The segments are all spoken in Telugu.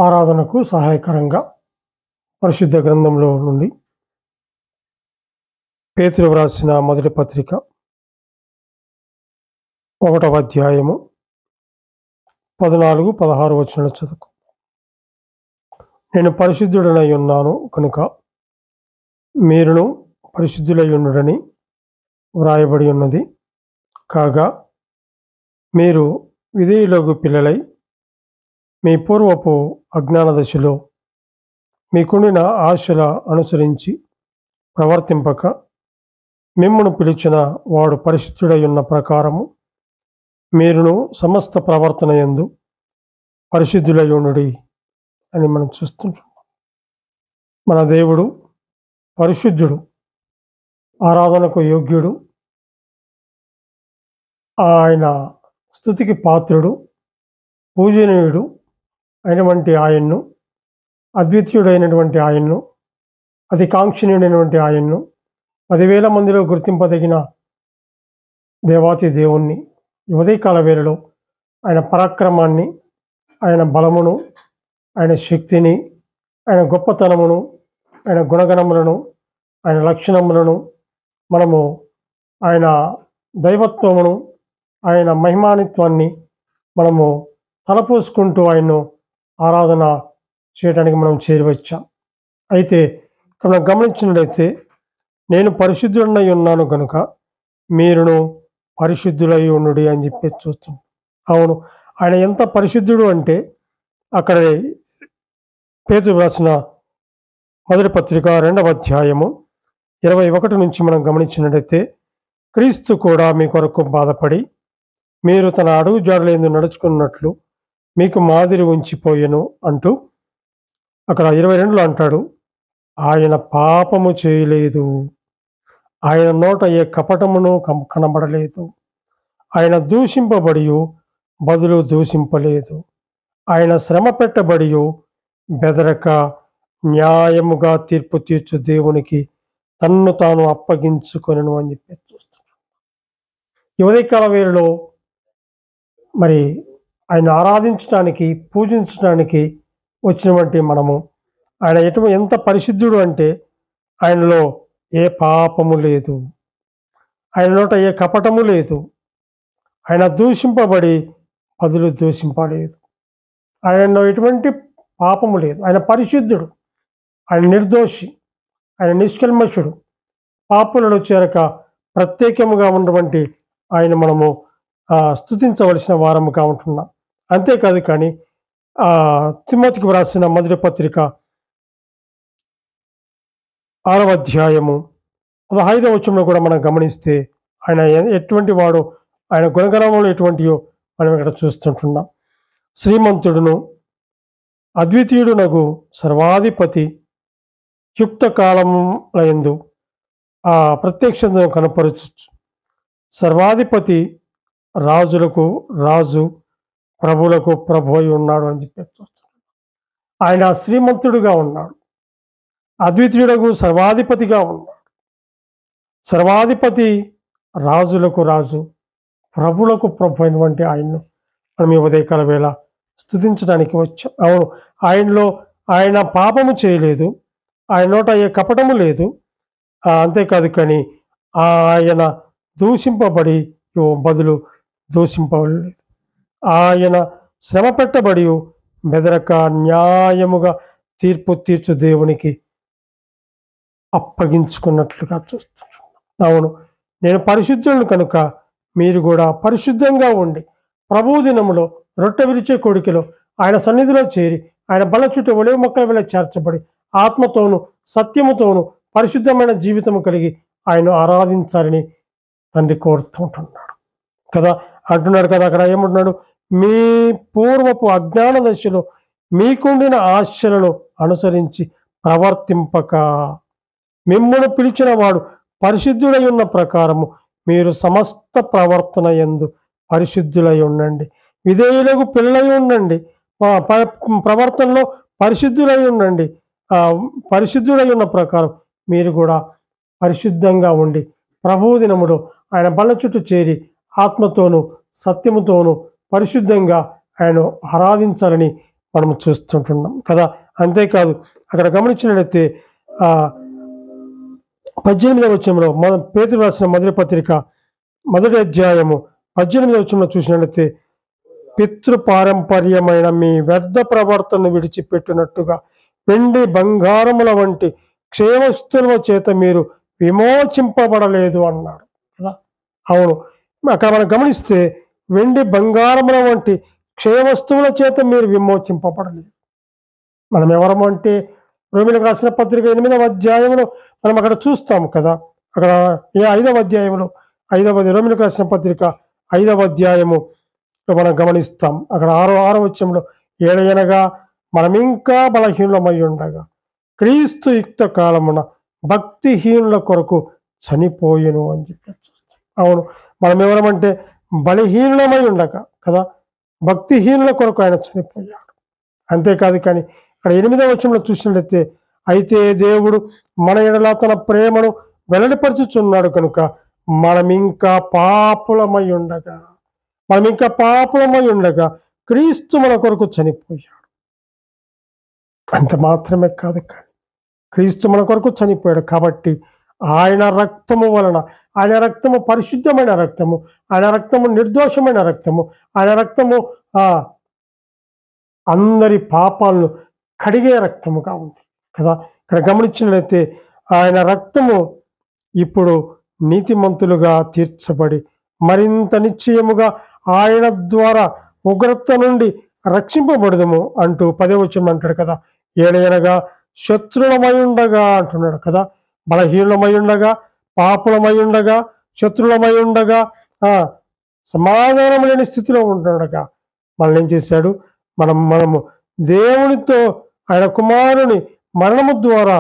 ఆరాధనకు సహాయకరంగా పరిశుద్ధ గ్రంథంలో నుండి పేతురు వ్రాసిన మొదటి పత్రిక 1వ అధ్యాయము 14-16 వచనాలు చదువుకు. నేను పరిశుద్ధుడనై ఉన్నాను కనుక మీరును పరిశుద్ధులై ఉండుడని వ్రాయబడి ఉన్నది. కాగా మీరు విధేయులకు పిల్లలై మీ పూర్వపు అజ్ఞాన దశలో మీకుండిన ఆశల అనుసరించి ప్రవర్తింపక మిమ్మును పిలిచిన వాడు పరిశుద్ధుడై ఉన్న ప్రకారము మీరును సమస్త ప్రవర్తన యందు పరిశుద్ధులై ఉండుడి అని మనం చూస్తుంటాం. మన దేవుడు పరిశుద్ధుడు, ఆరాధనకు యోగ్యుడు, ఆయన స్తుతికి పాత్రుడు, పూజనీయుడు అయినటువంటి ఆయన్ను, అద్వితీయుడైనటువంటి ఆయన్ను, అతి కాంక్షణీయుడైనటువంటి ఆయన్ను, 10,000 మందిలో గుర్తింపదగిన దేవాతి దేవుణ్ణి ఉదయకాల వేళలో ఆయన పరాక్రమాన్ని, ఆయన బలమును, ఆయన శక్తిని, ఆయన గొప్పతనమును, ఆయన గుణగణములను, ఆయన లక్షణములను మనము, ఆయన దైవత్వమును, ఆయన మహిమానిత్వాన్ని మనము తలపోసుకుంటూ ఆయన్ను ఆరాధన చేయడానికి మనం చేరివచ్చాం. అయితే ఇక్కడ మనం గమనించినట్లయితే నేను పరిశుద్ధుడనై ఉన్నాను కనుక మీరును పరిశుద్ధులై ఉండుడి అని చెప్పి చూస్తాం. అవును, ఆయన ఎంత పరిశుద్ధుడు అంటే అక్కడ పేతురు రాసిన మొదటి పత్రిక 2వ అధ్యాయము 21 నుంచి మనం గమనించినట్లయితే క్రీస్తు కూడా మీ కొరకు బాధపడి మీరు తన అడుగు జాడలందు నడుచుకున్నట్లు మీకు మాదిరి ఉంచిపోయెను అంటూ అక్కడ 22లో అంటాడు, ఆయన పాపము చేయలేదు, ఆయన నోట ఏ కపటమును కనబడలేదు, ఆయన దూషింపబడి బదులు దూషింపలేదు, ఆయన శ్రమ పెట్టబడి బెదరక న్యాయముగా తీర్పు తీర్చు దేవునికి తన్ను తాను అప్పగించుకొనెను అని చెప్పి చూస్తున్నాడు. ఈ ఉదయకాల వేళలో మరి ఆయన ఆరాధించడానికి, పూజించడానికి వచ్చినటువంటి మనము, ఆయన ఎంత పరిశుద్ధుడు అంటే ఆయనలో ఏ పాపము లేదు, ఆయన నోట ఏ కపటము లేదు, ఆయన దూషింపబడి బదులు దూషింపలేదు, ఆయనలో ఎటువంటి పాపము లేదు, ఆయన పరిశుద్ధుడు, ఆయన నిర్దోషి, ఆయన నిష్కల్మషుడు, పాపులలో చేరక ప్రత్యేకముగా ఉన్నటువంటి ఆయన మనము స్తుతించవలసిన వారముగా ఉంటున్నాం. అంతేకాదు కానీ తిమోతికి వ్రాసిన మొదటి పత్రిక 6వ అధ్యాయము 15వ వచనంలో కూడా మనం గమనిస్తే ఆయన ఎటువంటి వాడో, ఆయన గుణగణములు ఎటువంటివో మనం ఇక్కడ చూస్తుంటున్నాం. శ్రీమంతుడును అద్వితీయుడునగు సర్వాధిపతి యుక్త కాలములందు ఆ ప్రత్యక్షతను కనపరచు. సర్వాధిపతి రాజులకు రాజు, ప్రభులకు ప్రభు అయి ఉన్నాడు అని చెప్పి చూస్తున్నాడు. ఆయన శ్రీమంతుడుగా ఉన్నాడు, అద్వితీయుడకు సర్వాధిపతిగా ఉన్నాడు. సర్వాధిపతి రాజులకు రాజు, ప్రభులకు ప్రభు అయినటువంటి ఆయన్ను మనం ఈ ఉదయకాల వేళ స్తుతించడానికి వచ్చాం. అవును, ఆయన పాపము చేయలేదు, ఆయన నోట ఏ కపటము లేదు. అంతేకాదు కానీ ఆయన దూషింపబడి బదులు దూషింపలేదు, ఆయన శ్రమ పెట్టబడి బెదరక న్యాయముగా తీర్పు తీర్చు దేవునికి అప్పగించుకున్నట్లుగా చూస్తున్నాడు. అవును, నేను పరిశుద్ధులను కనుక మీరు కూడా పరిశుద్ధంగా ఉండి ప్రభువు దినములో రొట్టె విరిచే కోడికలో ఆయన సన్నిధిలో చేరి ఆయన బల చుట్టూ ఒలివ మొక్కల వల్ల చేర్చబడి ఆత్మతోనూ సత్యముతోనూ పరిశుద్ధమైన జీవితము కలిగి ఆయన ఆరాధించాలని తండ్రి కోరుతుంటున్నాడు కదా. అంటున్నాడు కదా, అక్కడ ఏమంటున్నాడు, మీ పూర్వపు అజ్ఞాన దశలో మీకుండిన ఆశలను అనుసరించి ప్రవర్తింపక మిమ్మును పిలిచిన వాడు పరిశుద్ధుడై ఉన్న ప్రకారము మీరు సమస్త ప్రవర్తన యందు పరిశుద్ధులై ఉండండి. విధేయులకు పిల్లలై ఉండండి, ప్రవర్తనలో పరిశుద్ధులై ఉండండి. పరిశుద్ధుడై ఉన్న ప్రకారం మీరు కూడా పరిశుద్ధంగా ఉండి ప్రభువు దినములో ఆయన బల్ల చుట్టూ చేరి ఆత్మతోనూ సత్యముతోనూ పరిశుద్ధంగా ఆయన ఆరాధించాలని మనం చూస్తుంటున్నాం కదా. అంతేకాదు అక్కడ గమనించినట్లయితే 18వ వచనంలో పేతురు రాసిన మొదటి పత్రిక 1వ అధ్యాయము 18వ వచనంలో చూసినట్లయితే, పితృపారంపర్యమైన మీ వ్యర్థ ప్రవర్తనను విడిచిపెట్టినట్టుగా వెండి బంగారముల వంటి క్షేమస్తుల చేత మీరు విమోచింపబడలేదు అన్నాడు కదా. అవును, అక్కడ మనం గమనిస్తే వెండి బంగారముల వంటి క్షయవస్తువుల చేత మీరు విమోచింపబడలేదు. మనం ఎవరము అంటే రోమీయులకు రాసిన పత్రిక 8వ అధ్యాయంలో మనం అక్కడ చూస్తాం కదా. అక్కడ 5వ అధ్యాయంలో రోమీయులకు రాసిన పత్రిక 5వ అధ్యాయము మనం గమనిస్తాం. అక్కడ 6వ వచనంలో, ఏలయనగా మనం ఇంకా బలహీనులమై ఉండగా క్రీస్తు యుక్త కాలమున భక్తిహీనుల కొరకు చనిపోయెను అని చెప్పి చూస్తాం. అవును, మనం ఎవరమంటే బలహీనులమై ఉండగా కదా, భక్తిహీనుల కొరకు ఆయన చనిపోయాడు. అంతేకాదు కానీ ఇక్కడ 8వ వచనంలో చూసినట్లయితే, అయితే దేవుడు మన ఎడల తన ప్రేమను వెల్లడిపరుచుచున్నాడు కనుక మనం ఇంకా పాపులమై ఉండగా క్రీస్తు మన కొరకు చనిపోయాడు. అంత మాత్రమే కాదు కానీ క్రీస్తు మన కొరకు చనిపోయాడు కాబట్టి ఆయన రక్తము వలన, ఆయన రక్తము పరిశుద్ధమైన రక్తము, ఆయన రక్తము నిర్దోషమైన రక్తము, ఆయన రక్తము అందరి పాపాలను కడిగే రక్తముగా ఉంది కదా. ఇక్కడ గమనించినట్లయితే ఆయన రక్తము ఇప్పుడు నీతిమంతులుగా తీర్చబడి మరింత నిశ్చయముగా ఆయన ద్వారా ఉగ్రత నుండి రక్షింపబడదము అంటూ 10వ వచనం అంటాడు కదా. ఏలయనగా శత్రులమై ఉండగా అంటున్నాడు కదా, బలహీనమై ఉండగా, పాపులమై ఉండగా, శత్రులమై ఉండగా, సమాధానం లేని స్థితిలో ఉండగా మనల్ని ఏం చేశాడు, మనము దేవునితో ఆయన కుమారుని మరణము ద్వారా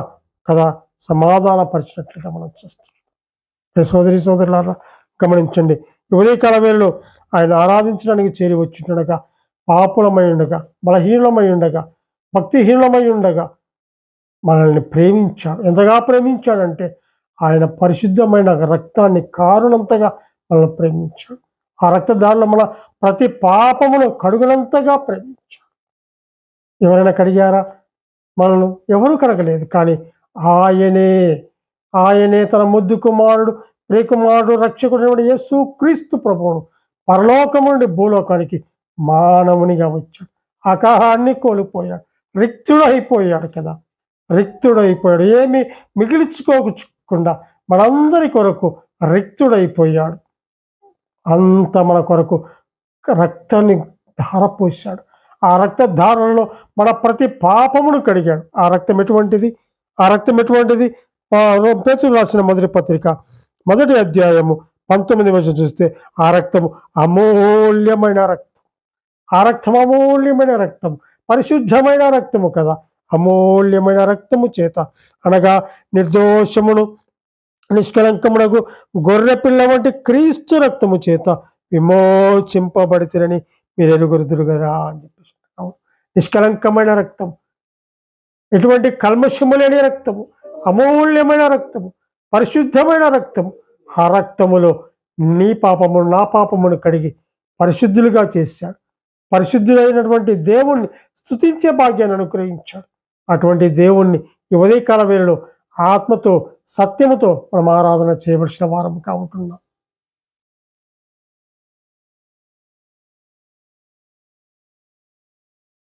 కదా సమాధానపరిచినట్లుగా మనం చూస్తాం. సోదరి సోదరులారా గమనించండి, ఉదయకాల వేళలో ఆయన ఆరాధించడానికి చేరి వచ్చిండగా పాపులమై ఉండగా, బలహీనమై ఉండగా, భక్తిహీనమై ఉండగా మనల్ని ప్రేమించాడు. ఎంతగా ప్రేమించాడంటే ఆయన పరిశుద్ధమైన రక్తాన్ని కారునంతగా మనల్ని ప్రేమించాడు. ఆ రక్తదారులు మన ప్రతి పాపమును కడుగునంతగా ప్రేమించాడు. ఎవరైనా కడిగారా? మనల్ని ఎవరూ కడగలేదు. కానీ ఆయనే తన ముద్దు కుమారుడు, ప్రియకుమారుడు, రక్షకుడు యేసు క్రీస్తు ప్రభువును పరలోకము నుండి భూలోకానికి మానవునిగా వచ్చాడు. ఆకారాన్ని కోల్పోయాడు, రిక్తుడైపోయాడు కదా, రిక్తుడైపోయాడు. ఏమి మిగిల్చుకోకుండా మనందరి కొరకు రిక్తుడైపోయాడు. అంత మన కొరకు రక్తాన్ని ధారపోసాడు. ఆ రక్త ధారణలో మన ప్రతి పాపమును కడిగాడు. ఆ రక్తం ఎటువంటిది? పేతురు రాసిన మొదటి పత్రిక 1వ అధ్యాయము 19వ వచనం చూస్తే ఆ రక్తము అమూల్యమైన రక్తం. ఆ రక్తం అమూల్యమైన రక్తం, పరిశుద్ధమైన రక్తము కదా. అమూల్యమైన రక్తము చేత అనగా నిర్దోషమును నిష్కలంకమునకు గొర్రె పిల్ల వంటి క్రీస్తు రక్తము చేత విమోచింపబడితిరని మీరు ఎరుగురుదురు కదా అని చెప్పేసి. నిష్కలంకమైన రక్తం, ఎటువంటి కల్మషము లేని రక్తము, అమూల్యమైన రక్తము, పరిశుద్ధమైన రక్తము. ఆ రక్తములో నీ పాపమును నా పాపమును కడిగి పరిశుద్ధులుగా చేశాడు. పరిశుద్ధులైనటువంటి దేవుణ్ణి స్తుతించే భాగ్యాన్ని అనుగ్రహించాడు. అటువంటి దేవుణ్ణి ఈ ఉదయకాల వేళలో ఆత్మతో సత్యముతో మనం ఆరాధన చేయవలసిన వారముగా ఉంటున్నాం.